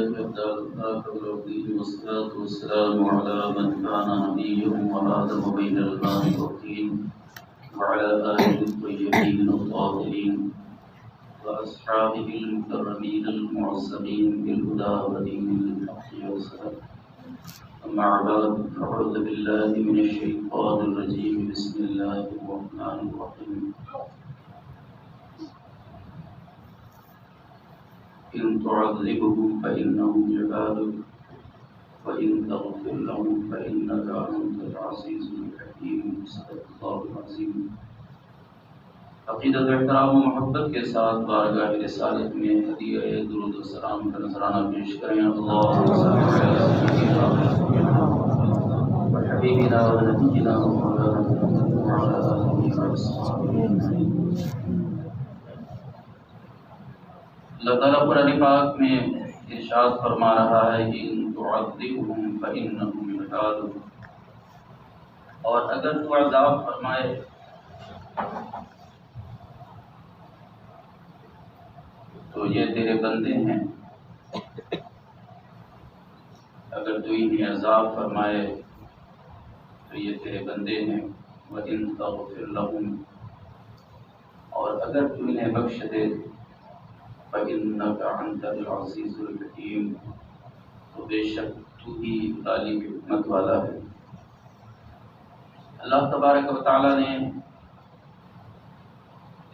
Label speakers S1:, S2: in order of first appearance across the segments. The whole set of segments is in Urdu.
S1: وأفضل الآخر والدين والصلاة والسلام على من كان نبيهم وآدم بين الماء والطين وعلى آله الطيبين الطاهرين وأصحابه المكرمين المعصمين بالهدى ودين الحق والسلام. أما بعد فأعوذ بالله من الشيطان الرجيم. بسم الله الرحمن الرحيم. إن تعذبهم فإنهم عبادك وإن تغفر لهم فإنك أنت العزيز الحكيم. صدق الله العظيم. عقیدت احترام و محبت کے ساتھ بارگاہ رسالت میں ہدیہ درود و سلام کا نذرانہ پیش کریں. اللهم صل على سيدنا وحبيبنا ونبينا ومولانا محمد وعلى آله وصحبه أجمعين. اللہ تعالیٰ قرآن پاک میں ارشاد فرما رہا ہے کہ ان تعذبهم فإنهم عبادك، اور اگر تو عذاب فرمائے تو یہ تیرے بندے ہیں. اگر تو انہیں عذاب فرمائے تو یہ تیرے بندے ہیں. وَإِن تَغْفِرْ لَهُمْ، اور اگر تو انہیں بخش دے فَإِنَّكَ أَنْتَ الْعَزِيزُ الْحَكِيمُ، تو بے شک تو ہی غالب حکمت والا ہے. اللہ تبارک و تعالیٰ نے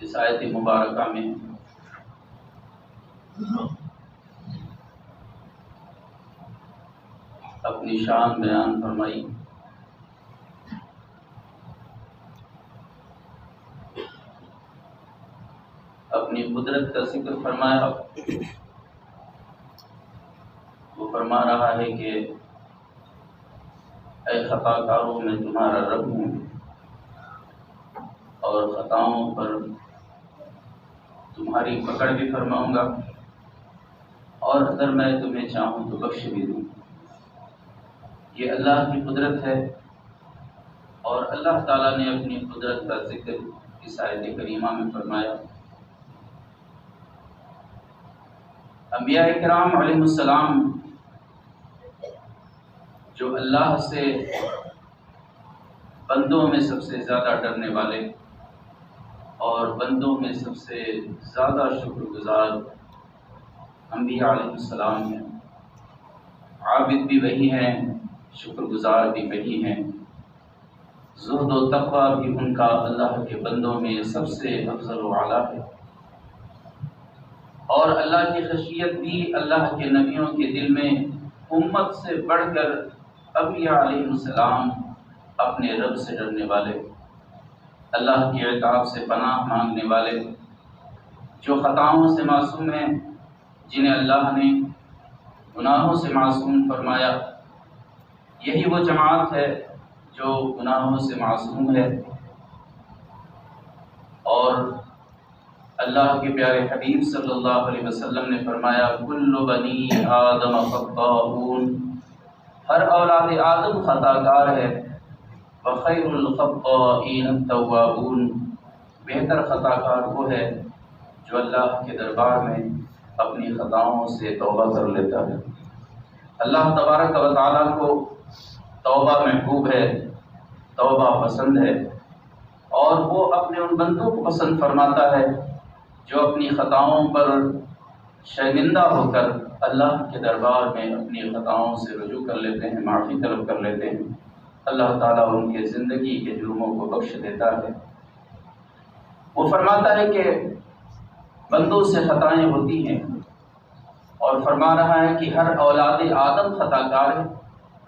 S1: اس آیت مبارکہ میں اپنی شان بیان فرمائی. اپنی قدرت کا ذکر فرمایا. وہ فرما رہا ہے کہ اے خطا کاروں میں تمہارا رب ہوں، اور خطاؤں پر تمہاری پکڑ بھی فرماؤں گا، اور اگر میں تمہیں چاہوں تو بخش بھی دوں. یہ اللہ کی قدرت ہے، اور اللہ تعالیٰ نے اپنی قدرت کا ذکر اس آیت کریمہ میں فرمایا. انبیاء کرام علیہ السلام جو اللہ سے بندوں میں سب سے زیادہ ڈرنے والے اور بندوں میں سب سے زیادہ شکر گزار انبیاء علیہ السلام ہیں. عابد بھی وہی ہیں، شکر گزار بھی وہی ہیں. زہد و تقویٰ بھی ان کا اللہ کے بندوں میں سب سے افضل و اعلیٰ ہے. اور اللہ کی خشیت بھی اللہ کے نبیوں کے دل میں امت سے بڑھ کر انبیاء علیہ السلام اپنے رب سے ڈرنے والے، اللہ کے عقاب سے پناہ مانگنے والے، جو خطاؤں سے معصوم ہیں، جنہیں اللہ نے گناہوں سے معصوم فرمایا. یہی وہ جماعت ہے جو گناہوں سے معصوم ہے. اور اللہ کے پیارے حبیب صلی اللہ علیہ وسلم نے فرمایا کل بنی آدم خطاؤون، ہر اولاد آدم خطا کار ہے. وخیر الخطائین التوابون، بہتر خطا کار وہ ہے جو اللہ کے دربار میں اپنی خطاؤں سے توبہ کر لیتا ہے. اللہ تبارک و تعالیٰ کو توبہ محبوب ہے، توبہ پسند ہے، اور وہ اپنے ان بندوں کو پسند فرماتا ہے جو اپنی خطاؤں پر شرمندہ ہو کر اللہ کے دربار میں اپنی خطاؤں سے رجوع کر لیتے ہیں، معافی طلب کر لیتے ہیں. اللہ تعالیٰ ان کے زندگی کے جرموں کو بخش دیتا ہے. وہ فرماتا ہے کہ بندوں سے خطائیں ہوتی ہیں، اور فرما رہا ہے کہ ہر اولاد آدم خطا کار ہے.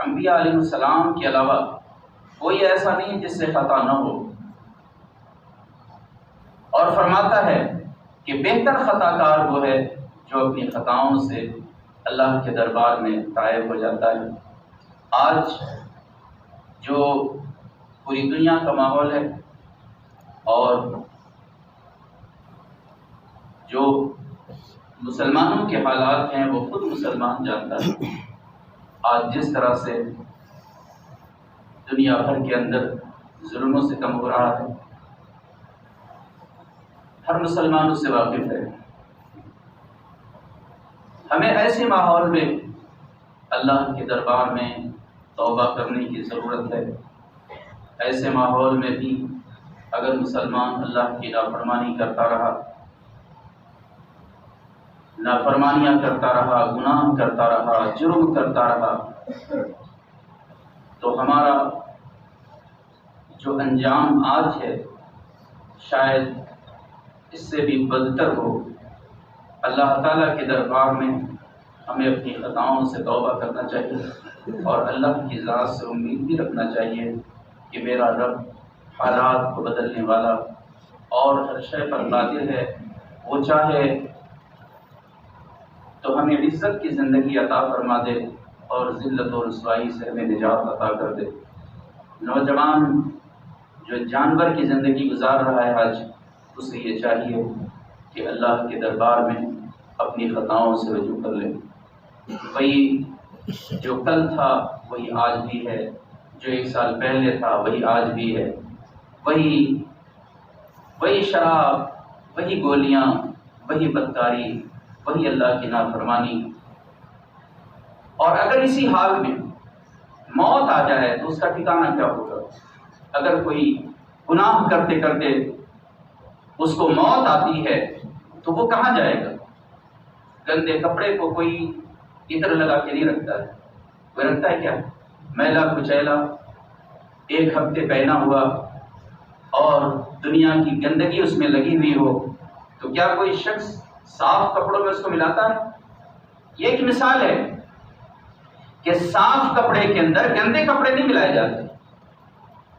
S1: انبیاء علیہ السلام کے علاوہ کوئی ایسا نہیں جس سے خطا نہ ہو. اور فرماتا ہے کہ بہتر خطا کار وہ ہے جو اپنی خطاؤں سے اللہ کے دربار میں تائب ہو جاتا ہے. آج جو پوری دنیا کا ماحول ہے اور جو مسلمانوں کے حالات ہیں وہ خود مسلمان جانتا ہے. آج جس طرح سے دنیا بھر کے اندر ظلم و ستم ہو رہا ہے، ہر مسلمان اس سے واقف ہے. ہمیں ایسے ماحول میں اللہ کے دربار میں توبہ کرنے کی ضرورت ہے۔ ایسے ماحول میں بھی اگر مسلمان اللہ کی نافرمانی کرتا رہا، نافرمانیاں کرتا رہا، گناہ کرتا رہا، جرم کرتا رہا، تو ہمارا جو انجام آج ہے شاید اس سے بھی بدتر ہو۔ اللہ تعالیٰ کے دربار میں ہمیں اپنی خطاؤں سے توبہ کرنا چاہیے اور اللہ کی ذات سے امید بھی رکھنا چاہیے کہ میرا رب حالات کو بدلنے والا اور ہر شے پر قادر ہے۔ وہ چاہے تو ہمیں عزت کی زندگی عطا فرما دے اور ذلت و رسوائی سے ہمیں نجات عطا کر دے۔ نوجوان جو جانور کی زندگی گزار رہا ہے آج، اسے یہ چاہیے کہ اللہ کے دربار میں اپنی خطاؤں سے رجوع کر لے۔ وہی جو کل تھا وہی آج بھی ہے، جو 1 سال پہلے تھا وہی آج بھی ہے، وہی شراب، وہی گولیاں، وہی بدکاری، وہی اللہ کی نافرمانی۔ اور اگر اسی حال میں موت آ جائے تو اس کا ٹھکانہ کیا ہوگا؟ اگر کوئی گناہ کرتے کرتے اس کو موت آتی ہے تو وہ کہاں جائے گا؟ گندے کپڑے کو کوئی عطر لگا کے نہیں رکھتا ہے، وہ رکھتا ہے کیا؟ میلا کچیلا 1 ہفتے پہنا ہوا اور دنیا کی گندگی اس میں لگی ہوئی ہو تو کیا کوئی شخص صاف کپڑوں میں اس کو ملاتا ہے؟ یہ ایک مثال ہے کہ صاف کپڑے کے اندر گندے کپڑے نہیں ملائے جاتے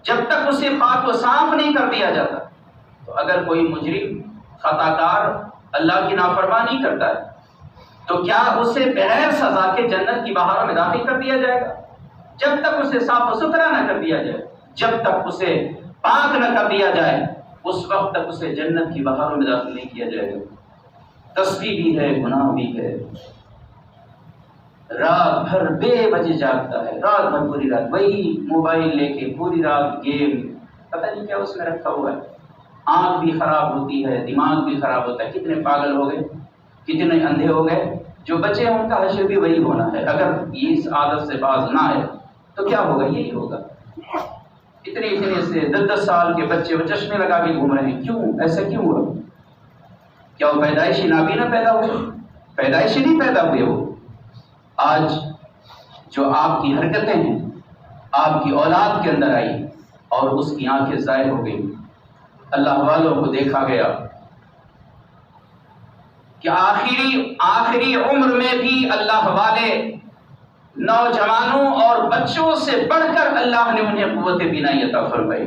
S1: جب تک اسے پاک و صاف نہیں کر دیا جاتا۔ تو اگر کوئی مجرم، خطا کار اللہ کی نافرمانی کرتا ہے تو کیا اسے بغیر سزا کے جنت کی بہاروں میں داخل کر دیا جائے گا؟ جب تک اسے صاف و ستھرا نہ کر دیا جائے، جب تک اسے پاک نہ کر دیا جائے، اس وقت تک اسے جنت کی بہاروں میں داخل نہیں کیا جائے گا۔ تسبیح بھی ہے، گناہ بھی ہے، رات بھر بے وجہ جاگتا ہے، رات بھر پوری رات وہی موبائل لے کے پوری رات گیم، پتہ نہیں کیا اس میں رکھا ہوا ہے۔ آنکھ بھی خراب ہوتی ہے، دماغ بھی خراب ہوتا ہے۔ کتنے پاگل ہو گئے، کتنے اندھے ہو گئے، جو بچے ہیں ان کا حشر بھی وہی ہونا ہے۔ اگر یہ اس عادت سے باز نہ آئے تو کیا ہوگا؟ یہی ہوگا۔ اتنے سے 10 سال کے بچے وہ چشمے لگا کے گھوم رہے ہیں، کیوں؟ ایسا کیوں ہوا؟ کیا وہ پیدائشی نابینا پیدا ہوئے؟ پیدائشی نہیں پیدا ہوئے، وہ آج جو آپ کی حرکتیں ہیں آپ کی اولاد کے اندر آئی اور اس کی آنکھیں ظاہر ہو گئی۔ اللہ والوں کو دیکھا گیا کہ آخری عمر میں بھی اللہ والے نوجوانوں اور بچوں سے بڑھ کر اللہ نے انہیں قوت بینائی عطا فرمائی۔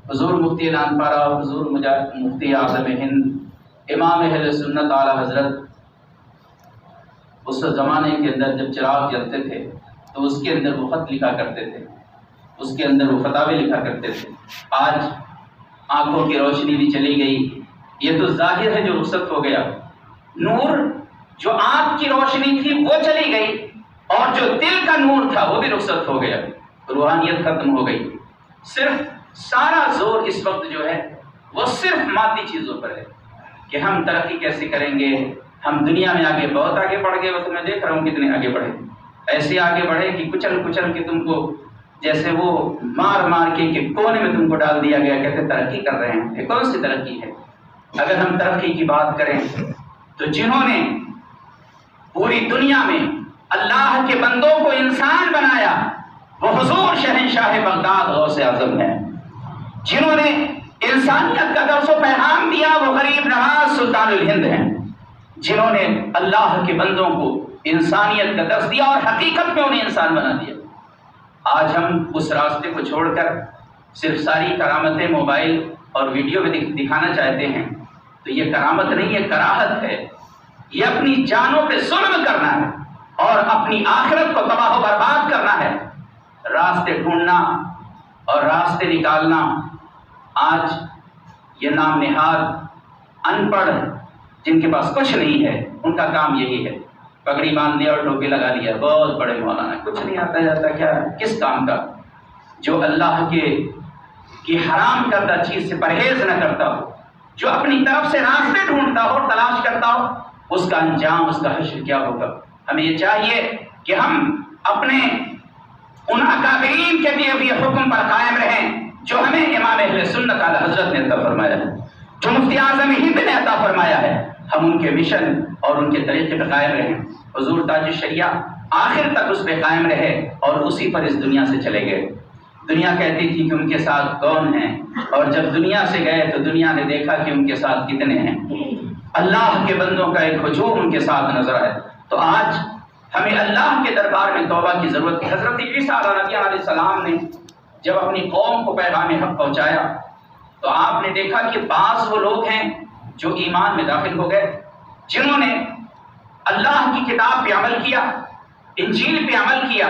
S1: حضور مفتی اعلان پارا، حضور مفتی اعظم ہند، امام اہل سنت اعلی حضرت، اس زمانے کے اندر جب چراغ جلتے تھے تو اس کے اندر وہ خط لکھا کرتے تھے، اس کے اندر وہ فتاوے لکھا کرتے تھے۔ آج آنکھوں کی روشنی بھی چلی گئی، یہ تو ظاہر ہے جو رخصت ہو گیا۔ نور جو آنکھ کی روشنی تھی وہ چلی گئی اور جو دل کا نور تھا وہ بھی رخصت ہو گیا، روحانیت ختم ہو گئی۔ صرف سارا زور اس وقت جو ہے وہ صرف مادی چیزوں پر ہے کہ ہم ترقی کیسے کریں گے، ہم دنیا میں آگے بہت آگے بڑھ گئے، وقت میں دیکھ رہا ہوں کتنے آگے بڑھے، ایسے آگے بڑھے کہ کچل کچل کے تم کو جیسے وہ مار مار کے کہ کونے میں تم کو ڈال دیا گیا، کہتے ترقی کر رہے ہیں۔ یہ کون سی ترقی ہے؟ اگر ہم ترقی کی بات کریں تو جنہوں نے پوری دنیا میں اللہ کے بندوں کو انسان بنایا وہ حضور شہنشاہ بغداد غوث اعظم ہیں۔ جنہوں نے انسانیت کا درس و پیغام دیا وہ غریب نواز سلطان الہند ہیں۔ جنہوں نے اللہ کے بندوں کو انسانیت کا درس دیا اور حقیقت میں انہیں انسان بنا دیا۔ آج ہم اس راستے کو چھوڑ کر صرف ساری کرامتیں موبائل اور ویڈیو میں دکھانا چاہتے ہیں تو یہ کرامت نہیں، یہ کراہت ہے۔ یہ اپنی جانوں پہ ظلم کرنا ہے اور اپنی آخرت کو تباہ و برباد کرنا ہے۔ راستے ڈھونڈنا اور راستے نکالنا، آج یہ نام نہاد ان پڑھ جن کے پاس کچھ نہیں ہے ان کا کام یہی ہے، پگڑی باندھ لیا اور ٹوپی لگا لیا، بہت بڑے مولانا، کچھ نہیں آتا جاتا کیا کس کام کا؟ جو اللہ کی حرام کردہ چیز سے پرہیز نہ کرتا ہو، جو اپنی طرف سے راستے ڈھونڈتا ہو، تلاش کرتا ہو، اس کا انجام، اس کا حشر کیا ہوگا۔ ہمیں یہ چاہیے کہ ہم اپنے ان اکابرین کے دیے ہوئے حکم پر قائم رہیں جو ہمیں امام اہل سنت اعلی حضرت نے عطا فرمایا ہے، جو مفتی اعظم ہند نے عطا فرمایا ہے۔ ہم ان کے مشن اور ان کے طریقے پہ قائم رہیں۔ حضور تاج الشریعہ آخر تک اس پہ قائم رہے اور اسی پر اس دنیا سے چلے گئے۔ دنیا کہتی تھی کہ ان کے ساتھ کون ہیں، اور جب دنیا سے گئے تو دنیا نے دیکھا کہ ان کے ساتھ کتنے ہیں۔ اللہ کے بندوں کا ایک ہجوم ان کے ساتھ نظر آئے۔ تو آج ہمیں اللہ کے دربار میں توبہ کی ضرورت ہے۔ حضرت عیسیٰ علیہ السلام نے جب اپنی قوم کو پیغام حق پہنچایا تو آپ نے دیکھا کہ بعض وہ لوگ ہیں جو ایمان میں داخل ہو گئے، جنہوں نے اللہ کی کتاب پہ عمل کیا، انجیل پہ عمل کیا،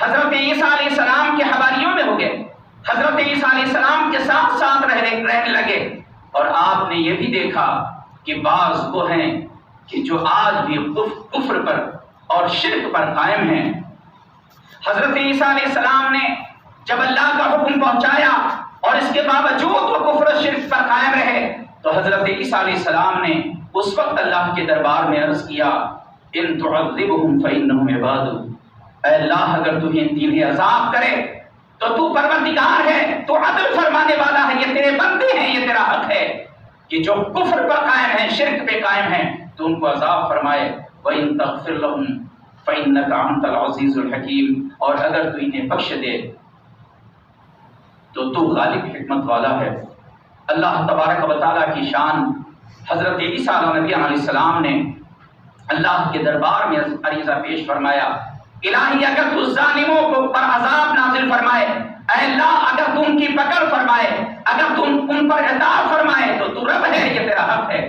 S1: حضرت عیسیٰ علیہ السلام کے حواریوں میں ہو گئے، حضرت عیسیٰ علیہ السلام کے ساتھ ساتھ رہنے لگے۔ اور آپ نے یہ بھی دیکھا کہ بعض وہ ہیں کہ جو آج بھی کفر پر اور شرک پر قائم ہیں۔ حضرت عیسیٰ علیہ السلام نے جب اللہ کا حکم پہنچایا اور اس کے باوجود وہ کفر و شرک پر قائم رہے تو حضرت عیسیٰ علیہ السلام نے اس وقت اللہ کے دربار میں عرض کیا، ان تعذبہم فإنہم عبادک، اے اللہ اگر تو انہیں عذاب کرے تو تو پروردگار ہے، تو عدل فرمانے والا ہے، یہ تیرے بندے ہیں، یہ تیرا حق ہے کہ جو کفر پر قائم ہیں، شرک پہ قائم ہیں، تو ان کو عذاب فرمائے۔ وَإِن تَغْفِرْ لَهُمْ فَإِنَّكَ أَنْتَ الْعَزِيزُ الْحَكِيمُ، اور اگر تو انہیں بخش دے تو تو غالب حکمت والا ہے۔ اللہ تبارک و تعالیٰ کی شان حضرت عیسیٰ علیہ السلام نے اللہ کے دربار میں عریضہ پیش فرمایا، الہی اگر تو ظالموں کو پر عذاب نازل فرمائے، اے اللہ اگر تو ان کی پکڑ فرمائے، اگر تو ان پر عطا فرمائے تو تو رب ہے، یہ تیرا حق ہے۔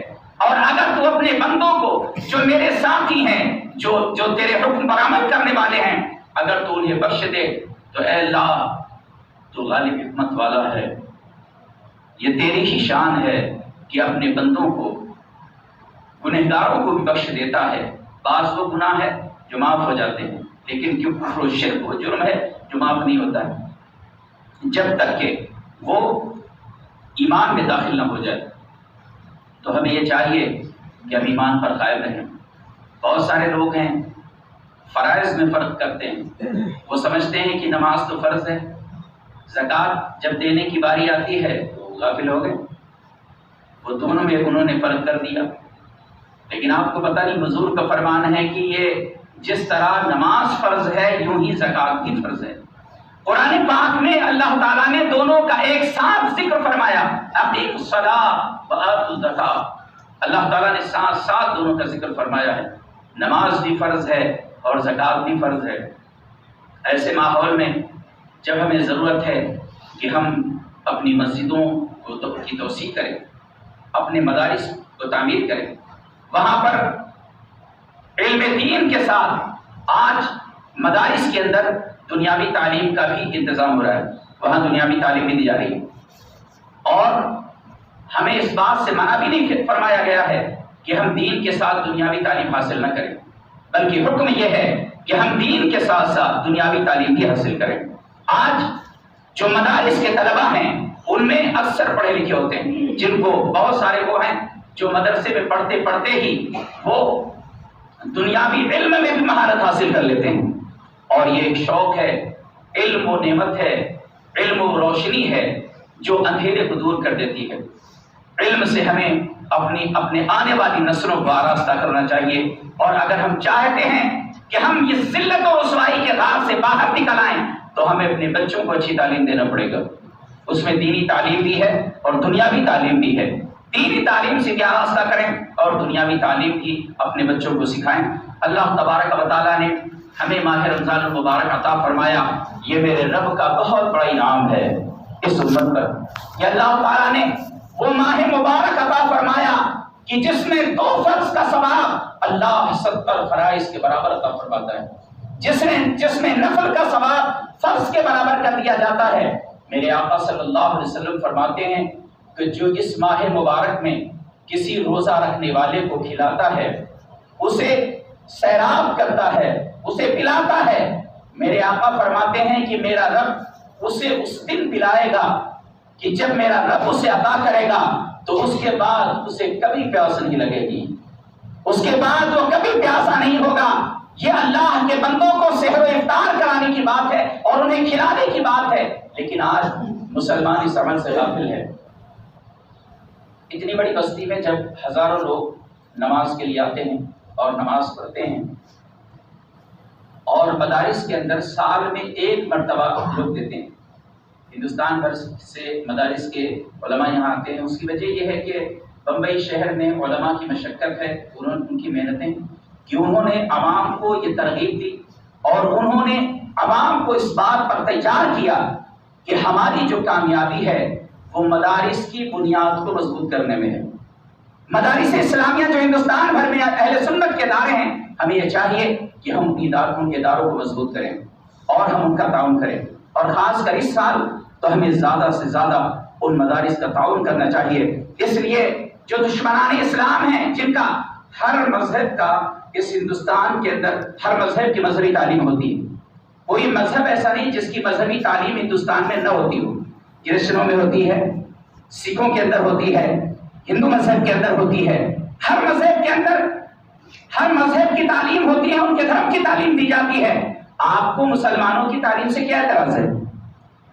S1: اور اگر تو اپنے بندوں کو جو میرے ساتھی ہیں، جو تیرے حکم پر عمل کرنے والے ہیں، اگر تو انہیں بخش دے تو اے اللہ تو غالب حکمت والا ہے۔ یہ تیری ہی شان ہے کہ اپنے بندوں کو، گنہگاروں کو بھی بخش دیتا ہے۔ بعض وہ گناہ ہے جو معاف ہو جاتے ہیں، لیکن کیوں کفر و شرک و جرم ہے جو معاف نہیں ہوتا ہے جب تک کہ وہ ایمان میں داخل نہ ہو جائے۔ تو ہمیں یہ چاہیے کہ ہم ایمان پر قائم رہیں۔ بہت سارے لوگ ہیں فرائض میں فرق کرتے ہیں، وہ سمجھتے ہیں کہ نماز تو فرض ہے، زکوٰۃ جب دینے کی باری آتی ہے تو غافل ہو گئے، وہ دونوں میں انہوں نے فرق کر دیا۔ لیکن آپ کو پتہ نہیں، حضور کا فرمان ہے کہ یہ جس طرح نماز فرض ہے یوں ہی زکوٰۃ بھی فرض ہے۔ قرآن پاک میں اللہ تعالیٰ نے دونوں کا ایک ساتھ ذکر فرمایا، اقیموا الصلاۃ وآتوا الزکاۃ۔ اللہ تعالیٰ نے ساتھ ساتھ دونوں کا ذکر فرمایا ہے، نماز بھی فرض ہے اور زکوٰۃ بھی فرض ہے۔ ایسے ماحول میں جب ہمیں ضرورت ہے کہ ہم اپنی مسجدوں کی توسیع کریں، اپنے مدارس کو تعمیر کریں، وہاں پر علم دین کے ساتھ آج مدارس کے اندر دنیاوی تعلیم کا بھی انتظام ہو رہا ہے، وہاں دنیاوی تعلیم بھی دی جا رہی ہے۔ اور ہمیں اس بات سے منع بھی نہیں فرمایا گیا ہے کہ ہم دین کے ساتھ دنیاوی تعلیم حاصل نہ کریں، بلکہ حکم یہ ہے کہ ہم دین کے ساتھ ساتھ دنیاوی تعلیم بھی حاصل کریں۔ آج جو مدارس کے طلبہ ہیں ان میں اکثر پڑھے لکھے ہوتے ہیں، جن کو بہت سارے وہ ہیں جو مدرسے میں پڑھتے پڑھتے ہی وہ دنیاوی علم میں بھی مہارت حاصل کر لیتے ہیں۔ اور یہ ایک شوق ہے، علم و نعمت ہے، علم و روشنی ہے جو اندھیرے کو دور کر دیتی ہے۔ علم سے ہمیں اپنے آنے والی نسلوں کو آراستہ کرنا چاہیے، اور اگر ہم چاہتے ہیں کہ ہم یہ ذلت و رسوائی کے غار سے باہر نکل آئیں تو ہمیں اپنے بچوں کو اچھی تعلیم دینا پڑے گا۔ اس میں دینی تعلیم بھی ہے اور دنیاوی تعلیم بھی ہے۔ دینی تعلیم سے کیا راستہ کریں اور دنیاوی تعلیم بھی اپنے بچوں کو سکھائیں۔ اللہ تبارک و تعالیٰ نے ہمیں ماہ رمضان المبارک عطا فرمایا، یہ میرے رب کا بہت بڑا انعام ہے اس امت پر۔ یہ اللہ تعالیٰ نے وہ ماہ مبارک عطا فرمایا کہ جس میں 2 فرض کا ثواب اللہ 70 فرائض کے برابر عطا فرماتا ہے، جس میں نفل کا ثواب فرض کے برابر کر دیا جاتا ہے۔ میرے آقا صلی اللہ علیہ وسلم فرماتے ہیں کہ جو اس ماہ مبارک میں کسی روزہ رکھنے والے کو کھلاتا ہے، اسے سیراب کرتا ہے، اسے پلاتا ہے، میرے آقا فرماتے ہیں کہ میرا رب اسے اس دن پلائے گا کہ جب میرا رب اسے عطا کرے گا تو اس کے بعد اسے کبھی پیاس نہیں لگے گی۔
S2: اس کے بعد وہ کبھی پیاسا نہیں ہوگا۔ یہ اللہ کے بندوں کو سحر و افطار کرانے کی بات ہے اور انہیں کھلانے کی بات ہے، لیکن آج مسلمان اس عمل سے غافل ہے۔ اتنی بڑی بستی میں جب ہزاروں لوگ نماز کے لیے آتے ہیں اور نماز پڑھتے ہیں، اور مدارس کے اندر سال میں ایک مرتبہ لوگ دیتے ہیں، ہندوستان بھر سے مدارس کے علماء یہاں آتے ہیں، اس کی وجہ یہ ہے کہ بمبئی شہر میں علماء کی مشقت ہے، ان کی محنتیں کہ انہوں نے عوام کو یہ ترغیب دی اور انہوں نے عوام کو اس بات پر تیار کیا کہ ہماری جو کامیابی ہے وہ مدارس کی بنیاد کو مضبوط کرنے میں ہے۔ مدارس اسلامیہ جو ہندوستان بھر میں اہل سنت کے ادارے ہیں، ہمیں یہ چاہیے کہ ہم ان کے اداروں کو مضبوط کریں اور ہم ان کا تعاون کریں، اور خاص کر اس سال تو ہمیں زیادہ سے زیادہ ان مدارس کا تعاون کرنا چاہیے۔ اس لیے جو دشمنان اسلام ہیں، جن کا ہر مذہب کا اس ہندوستان کے اندر ہر مذہب کی مذہبی تعلیم ہوتی ہے، کوئی مذہب ایسا نہیں جس کی مذہبی تعلیم ہندوستان میں نہ ہوتی ہو۔ کرسچنوں میں ہوتی ہے، سکھوں کے اندر ہوتی ہے، ہندو مذہب کے اندر ہوتی ہے، ہر مذہب کے اندر ہر مذہب کی تعلیم ہوتی ہے، ان کے دھرم کی تعلیم دی جاتی ہے۔ آپ کو مسلمانوں کی تعلیم سے کیا اعتراض ہے؟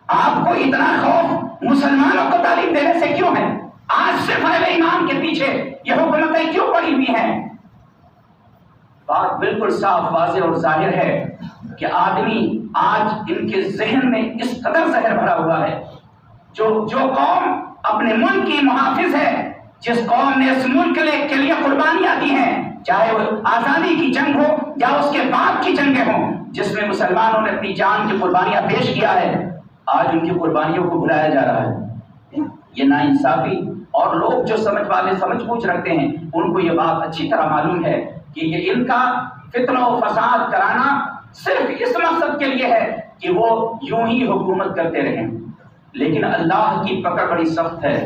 S2: آپ کو اتنا خوف مسلمانوں کو تعلیم دینے سے کیوں ہے؟ آج صرف اہل ایمان کے پیچھے یہ حکومتیں کیوں پڑی ہوئی ہیں؟ بات بالکل صاف واضح اور ظاہر ہے کہ آدمی آج ان کے ذہن میں اس قدر زہر بھرا ہوا ہے۔ جو قوم اپنے ملک کی محافظ ہے، جس قوم نے اس ملک کے لیے قربانیاں دی ہیں، چاہے وہ آزادی کی جنگ ہو یا اس کے بعد کی جنگیں ہوں، جس میں مسلمانوں نے اپنی جان کی قربانیاں پیش کیا ہے، آج ان کی قربانیوں کو بھلایا جا رہا ہے۔ یہ ناانصافی، اور لوگ جو سمجھ والے سمجھ بوجھ رکھتے ہیں ان کو یہ بات اچھی طرح معلوم ہے کہ یہ ان کا فتنہ و فساد کرانا صرف اس مقصد کے لیے ہے کہ وہ یوں ہی حکومت کرتے رہیں، لیکن اللہ کی پکڑ بڑی سخت ہے۔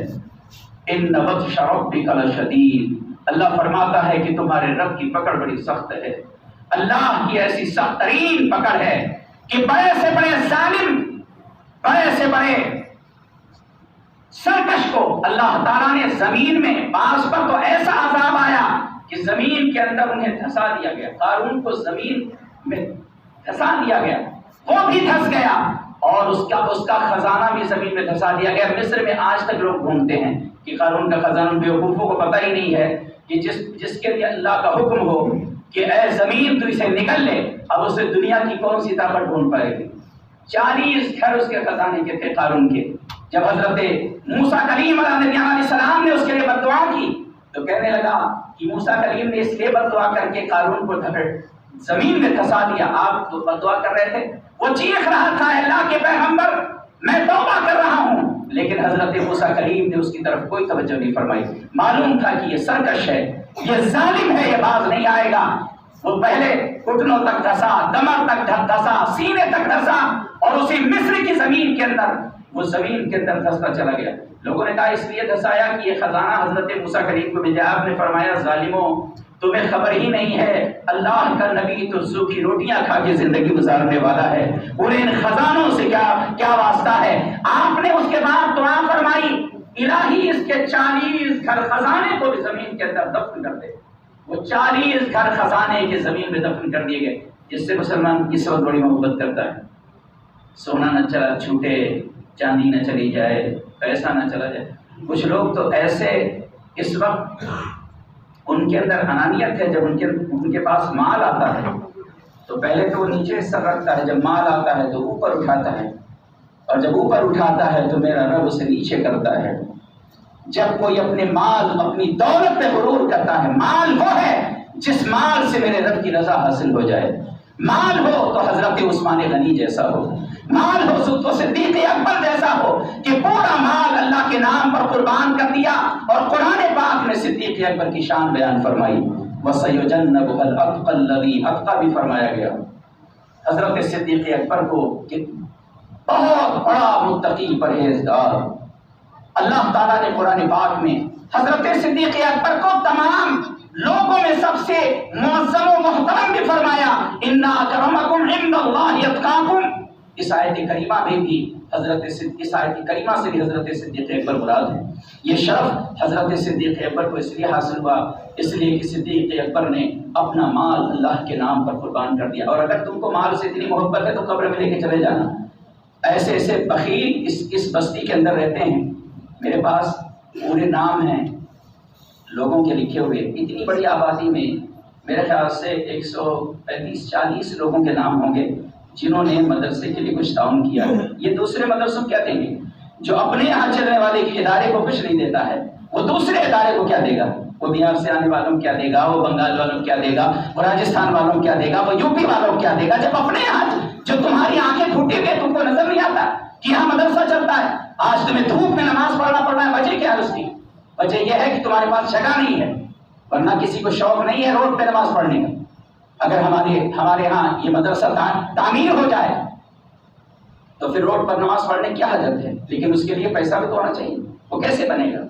S2: ان بطش ربک لشدید، اللہ فرماتا ہے کہ تمہارے رب کی پکڑ بڑی سخت ہے۔ اللہ کی ایسی سخت ترین پکڑ ہے کہ بڑے سے بڑے ظالم، بڑے سے بڑے سرکش کو اللہ تعالیٰ نے زمین میں، بعض پر تو ایسا عذاب آیا کہ زمین کے اندر انہیں دھسا دیا گیا۔ قارون کو زمین میں دھسا دیا گیا، وہ بھی دھس گیا، اور اس کا خزانہ بھی زمین میں دھسا دیا گیا۔ مصر میں آج تک لوگ گھومتے ہیں کہ قارون کا خزانہ، بیوقوفوں کو پتہ ہی نہیں ہے کہ جس کے لیے اللہ کا حکم ہو کہ اے زمین تو اسے نکل لے، اب اسے دنیا کی کون سی طاقت ڈھونڈ پائے گی؟ 40 گھر اس کے خزانے کے تھے قارون کے۔ جب حضرت موسیٰ کلیم علیہ السلام نے اس کے لیے بد دعا کی تو کہنے لگا کہ موسیٰ کلیم نے اس لیے بد دعا کر کے قارون کو زمین میں دھسا دیا۔ آپ تو بد دعا کر رہے تھے، وہ چیخ رہا تھا اللہ کے پیغمبر میں توبہ کر رہا ہوں، لیکن حضرت موسیٰ کلیم نے اس کی طرف کوئی توجہ نہیں فرمائی۔ معلوم تھا کہ یہ سرکش ہے، یہ ظالم ہے، یہ باز نہیں آئے گا۔ وہ پہلے گھٹنوں تک دھسا، کمر تک دھسا، سینے تک دھسا، اور اسی مصر کی زمین کے اندر وہ زمین کے اندر دھستا چلا گیا۔ لوگوں نے کہا اس لیے دھسایا کہ یہ خزانہ حضرت موسیٰ کلیم کو مل جائے۔ آپ نے فرمایا ظالموں، تمہیں خبر ہی نہیں ہے، اللہ کا نبی تو سوکھی روٹیاں کھا کے زندگی گزارنے والا ہے، انہیں ان خزانوں سے کیا واسطہ ہے؟ آپ نے اس کے بعد دعا فرمائی الہی اس کے 40 گھر خزانے کو بھی زمین کے اندر دفن کر دے۔ وہ 40 گھر خزانے کے زمین میں دفن کر دیے گئے، جس سے مسلمان کس وقت بڑی محبت کرتا ہے۔ سونا نہ چلا چھوٹے، چاندی نہ چلی جائے، پیسہ نہ چلا جائے۔ کچھ لوگ تو ایسے اس وقت ان کے اندر انانیت ہے، جب ان کے پاس مال آتا ہے تو پہلے تو وہ نیچے سر رکھتا ہے، جب مال آتا ہے تو اوپر اٹھاتا ہے، اور جب اوپر اٹھاتا ہے تو میرا رب اسے نیچے کرتا ہے۔ جب کوئی اپنے مال، اپنی دولت پہ غرور کرتا ہے، مال وہ ہے جس مال سے میرے رب کی رضا حاصل ہو جائے۔ مال ہو تو حضرت عثمان غنی جیسا ہو، مال ہو تو صدیق اکبر جیسا ہو کہ پورا مال اللہ کے نام پر قربان کر دیا، اور قرآن پاک میں صدیق اکبر کی شان بیان فرمائی۔ وَسَيُجَنَّبُهَا الْأَتْقَى الَّذِي أَتْقَى بھی فرمایا گیا۔ حضرت صدیق اکبر کو کہ بہت بڑا متقی پرہیزگار، اللہ تعالیٰ نے قرآن پاک میں حضرت صدیق اکبر کو تمام لوگوں میں سب سے معظم و محترم بھی فرمایا، اِنَّ أَكْرَمَكُمْ عِندَ اللَّهِ أَتْقَاكُمْ۔ اس آیت کریمہ میں بھی اس آیت کریمہ سے بھی حضرت صدیق اکبر مراد ہے۔ یہ شرف حضرت صدیق اکبر کو اس لیے حاصل ہوا اس لیے کہ صدیق اکبر نے اپنا مال اللہ کے نام پر قربان کر دیا. اور اگر تم کو مال سے اتنی محبت ہے تو قبر میں لے کے چلے جانا. ایسے ایسے بخیل اس بستی کے اندر رہتے ہیں. میرے پاس پورے نام ہیں لوگوں کے لکھے ہوئے. اتنی بڑی آبادی میں میرے خیال سے 135-40 لوگوں کے نام ہوں گے جنہوں نے مدرسے کے لیے کچھ تعاون کیا ہے. یہ دوسرے مدرسوں کیا دیں گے؟ جو اپنے یہاں چلنے والے ادارے کو کچھ نہیں دیتا ہے وہ دوسرے ادارے کو کیا دے گا؟ وہ بہار سے آنے والوں کیا دے گا، وہ بنگال والوں کیا دے گا، وہ راجستھان والوں کیا دے گا، وہ یو پی والوں کیا دے گا. جب اپنے یہاں جو تمہاری آنکھیں پھوٹی ہوئی تم کو نظر نہیں آتا کہ یہاں مدرسہ چلتا ہے. آج تمہیں دھوپ میں نماز پڑھنا ہے. وجہ کیا ہے اس کی؟ وجہ یہ ہے کہ تمہارے پاس جگہ نہیں ہے، ورنہ کسی کو شوق نہیں ہے روڈ پہ نماز پڑھنے کا. اگر ہمارے یہاں یہ مدرسہ تعمیر ہو جائے تو پھر روڈ پر نماز پڑھنے کی کیا حاجت ہے؟ لیکن اس کے لیے پیسہ بھی تو ہونا چاہیے. وہ کیسے بنے گا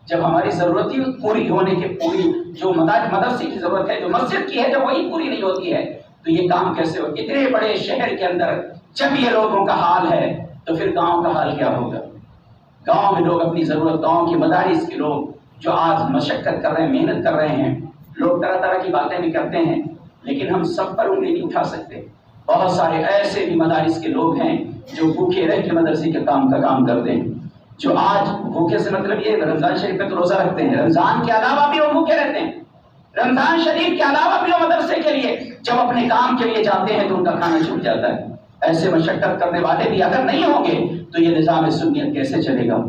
S2: جب ہماری ضرورت ہی پوری ہونے کے پوری جو مدرسے کی ضرورت ہے، جو مسجد کی ہے، جب وہی پوری نہیں ہوتی ہے تو یہ کام کیسے ہو؟ اتنے بڑے شہر کے اندر جب یہ لوگوں کا حال ہے تو پھر گاؤں کا حال کیا ہوگا؟ گاؤں میں لوگ اپنی ضرورت، گاؤں کے مدارس کے لوگ جو آج مشقت کر رہے ہیں، محنت کر رہے ہیں، لوگ طرح طرح کی باتیں بھی کرتے ہیں لیکن ہم سب پر انگلی نہیں اٹھا سکتے. بہت سارے ایسے بھی مدارس کے لوگ ہیں جو بھوکے رہ کے مدرسے کے کام کرتے ہیں. جو آج بھوکے سے مطلب یہ رمضان شریف میں تو روزہ رکھتے ہیں، رمضان کے علاوہ بھی وہ بھوکے رہتے ہیں. رمضان شریف کے علاوہ بھی وہ مدرسے کے لیے جب اپنے کام کے لیے جاتے ہیں تو ان کا کھانا چھوٹ جاتا ہے. ایسے مشقت کرنے والے بھی اگر نہیں ہوں گے تو یہ نظام سنیت کیسے چلے گا؟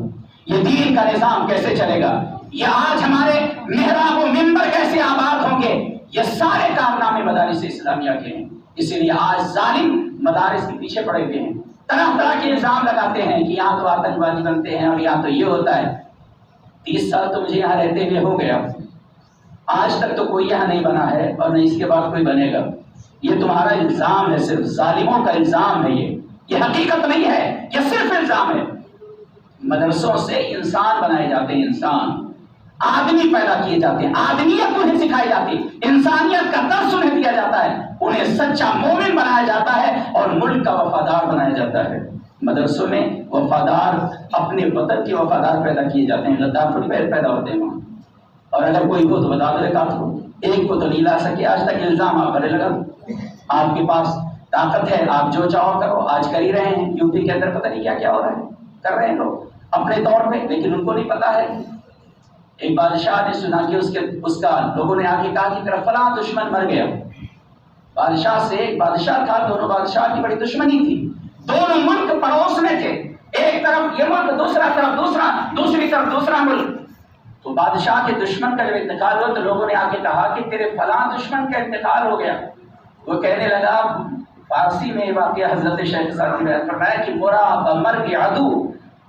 S2: یہ دین کا نظام کیسے چلے گا؟ یہ آج ہمارے محراب و منبر کیسے آباد ہوں گے؟ یہ سارے کارنامے مدارس اسلامیہ کے ہیں. اسی لیے آج ظالم مدارس کے پیچھے پڑے ہوئے ہیں، طرح طرح کے الزام لگاتے ہیں کہ یہاں تو آتنکوادی بنتے ہیں اور یہاں تو یہ ہوتا ہے. 30 سال تو مجھے یہاں رہتے ہوئے ہو گیا، آج تک تو کوئی یہاں نہیں بنا ہے اور نہ اس کے بعد کوئی بنے گا. یہ تمہارا الزام ہے، صرف ظالموں کا الزام ہے. یہ حقیقت نہیں ہے، یہ صرف الزام ہے. مدرسوں سے انسان بنائے جاتے ہیں، انسان آدمی پیدا کیے جاتے ہیں، آدمیت انہیں سکھائی جاتی ہے، انسانیت کا درس انہیں دیا جاتا ہے، انہیں سچا مومن بنایا جاتا ہے اور ملک کا وفادار بنایا جاتا ہے. مدرسوں میں وفادار، اپنے وطن کے وفادار پیدا کیے جاتے ہیں. لداخ پیدا ہوتے ہیں وہاں. اور اگر کوئی ہو تو بتا دے کا ہو، ایک کو تو نہیں لا سکے آج تک. الزام آپ بھرے لگا، آپ کے پاس طاقت ہے، آپ جو چاہو کرو. آج کر ہی رہے ہیں، یو پی کے اندر پتہ نہیں کیا کیا ہو رہا ہے، کر رہے ہیں لوگ اپنے طور پہ، لیکن ان کو نہیں پتا ہے. ایک بادشاہ نے سنا کہ اس کا لوگوں نے آگے کہا کہ میرا فلاں دشمن مر گیا. بادشاہ سے ایک بادشاہ تھا، دونوں بادشاہ کی بڑی دشمنی تھی، دونوں ملک پڑوس میں تھے، ایک طرف یہ ملک، دوسری طرف دوسرا ملک. تو بادشاہ کے دشمن کا جب انتقال ہوا تو لوگوں نے آگے کہا کہ تیرے فلاں دشمن کا انتقال ہو گیا. وہ کہنے لگا، فارسی میں واقعہ حضرت شیخ سعدی نے فرمایا کہ برا بمرگ عدو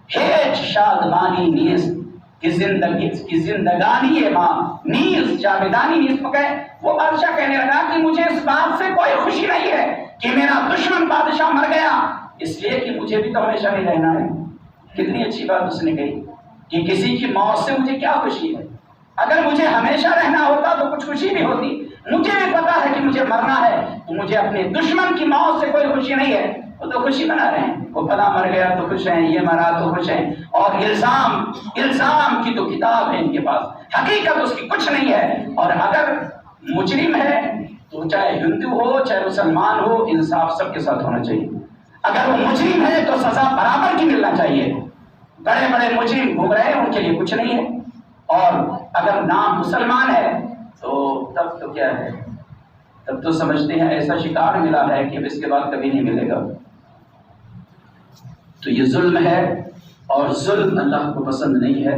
S2: ہیچ شادمانی نیست کی زندگانی ماں نیز جاویدانی نیز. وہ بادشاہ کہنے لگا کہ مجھے اس بات سے کوئی خوشی نہیں ہے کہ میرا دشمن بادشاہ مر گیا، اس لیے کہ مجھے بھی تو ہمیشہ نہیں رہنا ہے. کتنی اچھی بات اس نے کہی کہ کسی کی موت سے مجھے کیا خوشی ہے. اگر مجھے ہمیشہ رہنا ہوتا تو کچھ خوشی بھی ہوتی. مجھے بھی پتا ہے کہ مجھے مرنا ہے تو مجھے اپنے دشمن کی موت سے کوئی خوشی نہیں ہے. وہ تو خوشی منا رہے ہیں، وہ فلاں مر گیا تو خوش ہیں، یہ مرا تو خوش ہیں. اور الزام کی تو کتاب ہے ان کے پاس، حقیقت اس کی کچھ نہیں ہے. اور اگر مجرم ہے تو چاہے ہندو ہو چاہے مسلمان ہو، انصاف سب کے ساتھ ہونا چاہیے. اگر وہ مجرم ہے تو سزا برابر کی ملنا چاہیے. بڑے بڑے مجرم گھوم رہے ہیں، ان کے لیے کچھ نہیں ہے. اور اگر نام مسلمان ہے تو تب تو کیا ہے، تب تو سمجھتے ہیں ایسا شکار ملا ہے کہ اب اس کے بعد کبھی نہیں ملے گا. تو یہ ظلم ہے اور ظلم اللہ کو پسند نہیں ہے.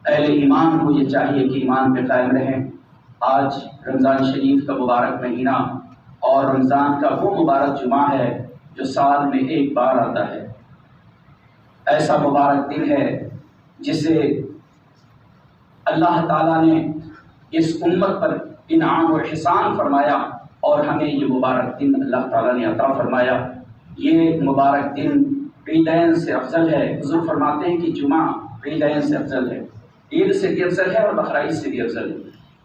S2: اہل ایمان کو یہ چاہیے کہ ایمان پہ قائم رہیں. آج رمضان شریف کا مبارک مہینہ اور رمضان کا وہ مبارک جمعہ ہے جو سال میں ایک بار آتا ہے. ایسا مبارک دن ہے جسے اللہ تعالیٰ نے اس امت پر انعام و احسان فرمایا اور ہمیں یہ مبارک دن اللہ تعالیٰ نے عطا فرمایا. یہ مبارک دن عیدین سے افضل ہے. حضور فرماتے ہیں کہ جمعہ عیدین سے افضل ہے، عید سے بھی افضل ہے اور بقرعید سے بھی افضل ہے.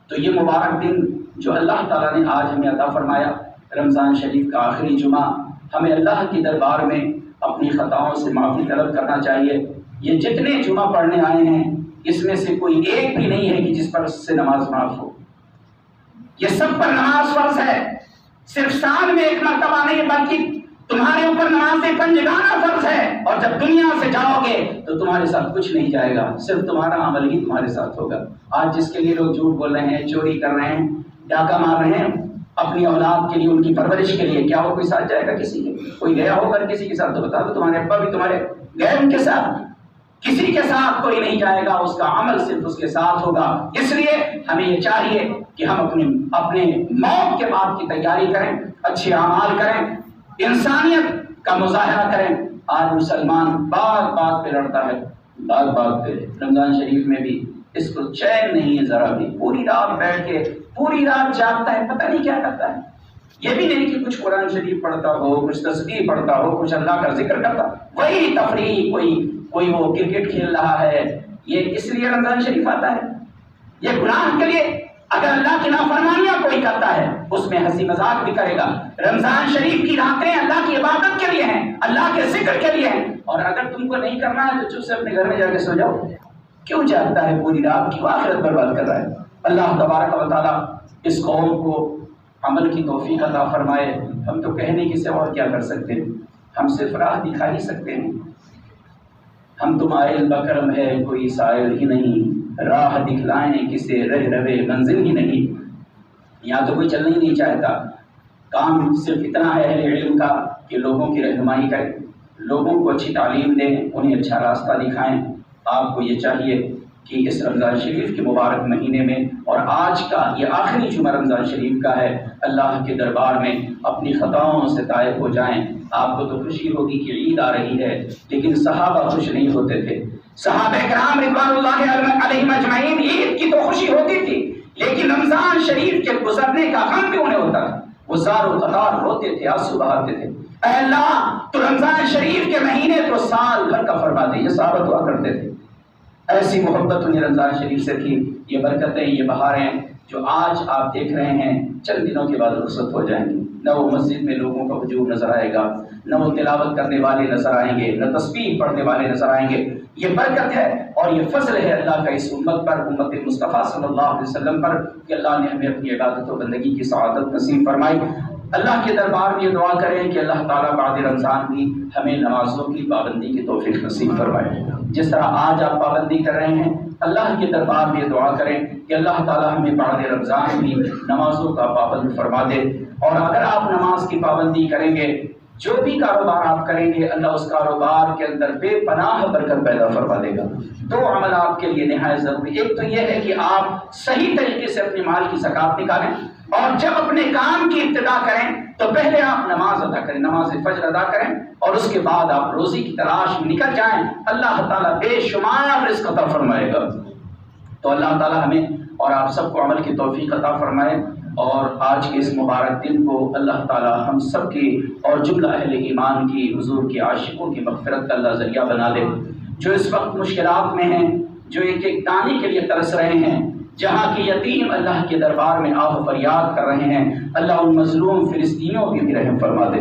S2: تو یہ مبارک دن جو اللہ تعالیٰ نے آج ہمیں عطا فرمایا، رمضان شریف کا آخری جمعہ، ہمیں اللہ کے دربار میں اپنی خطاؤں سے معافی طلب کرنا چاہیے. یہ جتنے جمعہ پڑھنے آئے ہیں اس میں سے کوئی ایک بھی نہیں ہے کہ جس پر سے نماز معاف ہو. یہ سب پر نماز فرض ہے. صرف سال میں ایک مرتبہ نہیں بلکہ تمہارے اوپر نماز پنجگانہ فرض ہے. اور جب دنیا سے جاؤ گے تو تمہارے ساتھ کچھ نہیں جائے گا، صرف تمہارا عمل ہی تمہارے ساتھ ہوگا. آج جس کے لیے لوگ جھوٹ بول رہے ہیں، چوری کر رہے ہیں، ڈاکہ مار رہے ہیں اپنی اولاد کے لیے، ان کی پرورش کے لیے، کیا وہ کوئی ساتھ جائے گا کسی کے؟ کوئی گیا ہوگا کسی کے ساتھ تو بتا دو. تمہارے ابا بھی تمہارے گئے ان کے ساتھ؟ کسی کے ساتھ کوئی نہیں جائے گا، اس کا عمل صرف اس کے ساتھ ہوگا. اس لیے ہمیں یہ چاہیے کہ ہم اپنے موت کے بعد کی تیاری کریں، اچھے اعمال کریں، انسانیت کا مظاہرہ کریں. آج مسلمان بات پہ لڑتا ہے، بات پہ. رمضان شریف میں بھی اس کو چین نہیں ہے ذرا بھی، پوری رات بیٹھ کے پوری رات جاگتا ہے، پتہ نہیں کیا کرتا ہے. یہ بھی نہیں کہ کچھ قرآن شریف پڑھتا ہو، کچھ تسبیح پڑھتا ہو، کچھ اللہ کا ذکر کرتا، وہی تفریح، کوئی وہ کرکٹ کھیل رہا ہے. یہ اس لیے رمضان شریف آتا ہے، یہ گناہ کے لیے. اگر اللہ کی نافرمانیاں کوئی کرتا ہے اس میں ہنسی مذاق بھی کرے گا. رمضان شریف کی راتیں اللہ کی عبادت کے لیے ہیں، اللہ کے ذکر کے لیے ہیں. اور اگر تم کو نہیں کرنا ہے تو چپ سے اپنے گھر میں جا کے سو جاؤ. کیوں جاگتا ہے پوری رات، کیوں آخرت برباد کر رہا ہے؟ اللہ تبارک و تعالیٰ اس قوم کو عمل کی توفیق عطا فرمائے. ہم تو کہنے کی سوا اور کیا کر سکتے ہیں، ہم صرف راہ دکھا ہی سکتے ہیں. ہم تو مائل بکرم ہے کوئی سائل ہی نہیں، راہ دکھلائیں کسے رہ روے منزل ہی نہیں. یہاں تو کوئی چلنا ہی نہیں چاہتا. کام صرف اتنا ہے اہل علم کا کہ لوگوں کی رہنمائی کریں، لوگوں کو اچھی تعلیم دیں، انہیں اچھا راستہ دکھائیں. آپ کو یہ چاہیے کہ اس رمضان شریف کے مبارک مہینے میں، اور آج کا یہ آخری جمعہ رمضان شریف کا ہے، اللہ کے دربار میں اپنی خطاؤں سے تائب ہو جائیں. آپ کو تو خوشی ہوگی کہ عید آ رہی ہے، لیکن صحابہ خوش نہیں ہوتے تھے. صحابہ کرام رضوان اللہ علیہم اجمعین عید کی تو خوشی ہوتی تھی، لیکن رمضان شریف کے گزرنے کا غم بھی انہیں ہوتا تھا. وہ زار و قطار روتے تھے، آنسو بہاتے تھے. اے اللہ تو رمضان شریف کے مہینے تو سال بھر کا فرما دے. یہ صحابہ دعا کرتے تھے. ایسی محبت انہیں رمضان شریف سے تھی. یہ برکتیں، یہ بہاریں جو آج آپ دیکھ رہے ہیں چند دنوں کے بعد رخصت ہو جائیں گی. نہ وہ مسجد میں لوگوں کا ہجوم نظر آئے گا، نہ وہ تلاوت کرنے والے نظر آئیں گے، نہ تسبیح پڑھنے والے نظر آئیں گے. یہ برکت ہے اور یہ فضل ہے اللہ کا اس امت پر، امت مصطفیٰ صلی اللہ علیہ وسلم پر، کہ اللہ نے ہمیں اپنی عبادت و بندگی کی سعادت نصیب فرمائی. اللہ کے دربار میں یہ دعا کریں کہ اللہ تعالیٰ بعد رمضان بھی ہمیں نمازوں کی پابندی کی توفیق نصیب فرمائے. جس طرح آج آپ پابندی کر رہے ہیں، اللہ کے دربار میں یہ دعا کریں کہ اللہ تعالیٰ ہمیں بعد رمضان بھی نمازوں کا پابند فرما دے. اور اگر آپ نماز کی پابندی کریں گے، جو بھی کاروبار آپ کریں گے، اللہ اس کاروبار کے اندر بے پناہ برکت پیدا فرما دے گا. دو عمل آپ کے لیے نہایت ضروری. ایک تو یہ ہے کہ آپ صحیح طریقے سے اپنے مال کی زکات نکالیں، اور جب اپنے کام کی ابتدا کریں تو پہلے آپ نماز ادا کریں، نماز فجر ادا کریں، اور اس کے بعد آپ روزی کی تلاش میں نکل جائیں. اللہ تعالیٰ بے شمار رزق عطا فرمائے گا. تو اللہ تعالیٰ ہمیں اور آپ سب کو عمل کی توفیق عطا فرمائے. اور آج کے اس مبارک دن کو اللہ تعالیٰ ہم سب کی اور جملہ اہل ایمان کی، حضور کے عاشقوں کی مغفرت کا اللہ ذریعہ بنا دے. جو اس وقت مشکلات میں ہیں، جو ایک ایک دانے کے لیے ترس رہے ہیں، جہاں کے یتیم اللہ کے دربار میں آہ فریاد کر رہے ہیں، اللہ ان مظلوم فلسطینیوں کی بھی رحم فرما دے.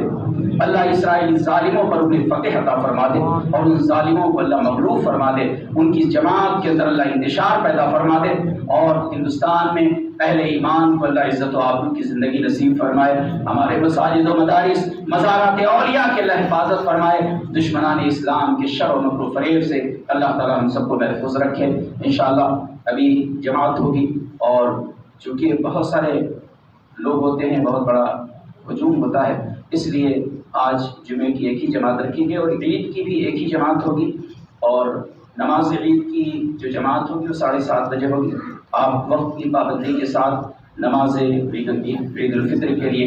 S2: اللہ اسرائیلی ظالموں پر انہیں فتح عطا فرما دے، اور ان ظالموں کو اللہ مغلوب فرما دے. ان کی جماعت کے اندر اللہ انتشار پیدا فرما دے، اور ہندوستان میں اہل ایمان کو اللہ عزت و آبرو کی زندگی نصیب فرمائے. ہمارے مساجد و مدارس، مزارات اولیاء کے اللہ حفاظت فرمائے. دشمنان اسلام کے شر و مکر و فریب سے اللہ تعالیٰ ہم سب کو محفوظ رکھے. انشاءاللہ ابھی جماعت ہوگی، اور چونکہ بہت سارے لوگ ہوتے ہیں، بہت بڑا ہجوم ہوتا ہے، اس لیے آج جمعے کی ایک ہی جماعت رکھی گئی، اور عید کی بھی ایک ہی جماعت ہوگی. اور نماز عید کی جو جماعت ہوگی وہ 7:30 بجے ہوگی. آپ وقت کی پابندی کے ساتھ نماز عید الفطر کے لیے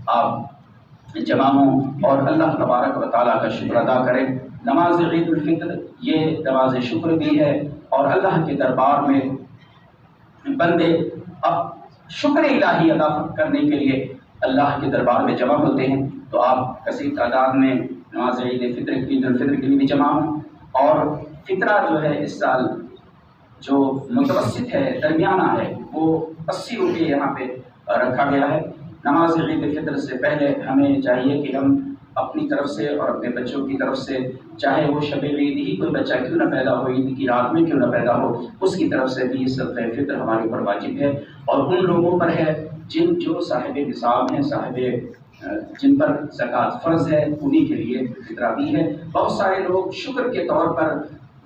S2: آپ جمع ہوں اور اللہ تبارک و تعالیٰ کا شکر ادا کریں. نماز عید الفطر یہ نماز شکر بھی ہے، اور اللہ کے دربار میں بندے اب شکر الہی ادا کرنے کے لیے اللہ کے دربار میں جمع ہوتے ہیں. تو آپ کثیر تعداد میں نماز عید الفطر کے لیے بھی جمع ہوں. اور فطرہ جو ہے اس سال جو متوسط ہے، درمیانہ ہے، وہ 80 روپے یہاں پہ رکھا گیا ہے. نماز عید الفطر سے پہلے ہمیں چاہیے کہ ہم اپنی طرف سے اور اپنے بچوں کی طرف سے، چاہے وہ شب عید ہی کوئی بچہ کیوں نہ پیدا ہو، عید کی رات میں کیوں نہ پیدا ہو، اس کی طرف سے بھی صدقہ فطر ہمارے اوپر واجب ہے، اور ان لوگوں پر ہے جو صاحب نصاب ہیں، جن پر زکوٰۃ فرض ہے، انہی کے لیے فطرہ بھی ہے۔ بہت سارے لوگ شکر کے طور پر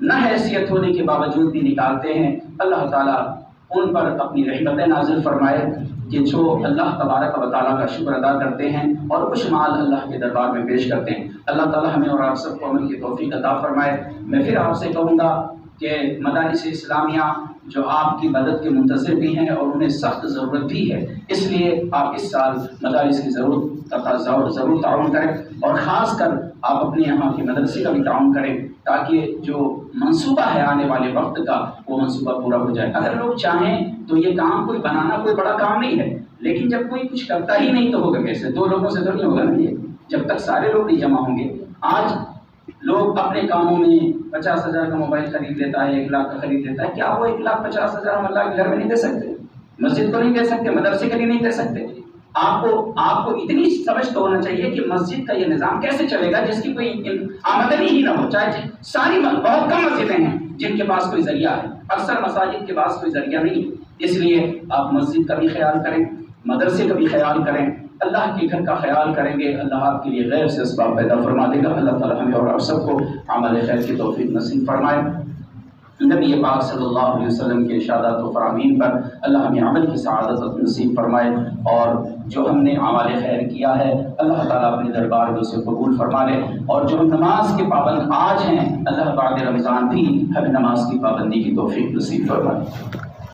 S2: نہ حیثیت ہونے کے باوجود بھی نکالتے ہیں، اللہ تعالیٰ ان پر اپنی رحمتیں نازل فرمائے کہ جو اللہ تبارک و تعالیٰ کا شکر ادا کرتے ہیں اور کچھ مال اللہ کے دربار میں پیش کرتے ہیں۔ اللہ تعالیٰ ہمیں اور آپ سب کو عمل کی توفیق عطا فرمائے۔ میں پھر آپ سے کہوں گا کہ مدارس اسلامیہ جو آپ کی مدد کے منتظر بھی ہیں اور انہیں سخت ضرورت بھی ہے، اس لیے آپ اس سال مدارس کی ضرور تعاون کریں، اور خاص کر آپ اپنے یہاں کے مدرسے کا بھی تعاون کریں، تاکہ جو منصوبہ ہے آنے والے وقت کا وہ منصوبہ پورا ہو جائے۔ اگر لوگ چاہیں تو یہ کام کوئی بنانا کوئی بڑا کام نہیں ہے، لیکن جب کوئی کچھ کرتا ہی نہیں تو ہوگا کیسے؟ 2 لوگوں سے تو نہیں ہوگا نا یہ، جب تک سارے لوگ نہیں جمع ہوں گے۔ آج لوگ اپنے کاموں میں 50,000 کا موبائل خرید لیتا ہے، 1 لاکھ کا خرید لیتا ہے، کیا وہ 1,50,000 ہم اللہ کے گھر میں نہیں دے سکتے؟ مسجد کو نہیں دے سکتے؟ مدرسے کے لیے نہیں دے سکتے؟ آپ کو اتنی سمجھ تو ہونا چاہیے کہ مسجد کا یہ نظام کیسے چلے گا جس کی کوئی آمدنی ہی نہ ہو، چاہے ساری بہت کم مسجدیں ہیں جن کے پاس کوئی ذریعہ ہے، اکثر مساجد کے پاس کوئی ذریعہ نہیں ہے۔ اس لیے آپ مسجد کا بھی خیال کریں، مدرسے کا بھی خیال کریں، اللہ کے گھر کا خیال کریں گے، اللہ آپ کے لیے غیر سے اسباب پیدا فرما دے گا۔ اللہ تعالیٰ ہمیں اور آپ سب کو عمل خیر کی توفیق نصیب فرمائے۔ نبی پاک صلی اللہ علیہ وسلم کے ارشادات و فرامین پر اللہ ہمیں عمل کی سعادت نصیب فرمائے، اور جو ہم نے اعمال خیر کیا ہے اللہ تعالیٰ اپنے دربار میں اسے قبول فرما لے، اور جو ہم نماز کے پابند آج ہیں اللہ بعد رمضان بھی ہمیں نماز کی پابندی کی توفیق نصیب فرمائے۔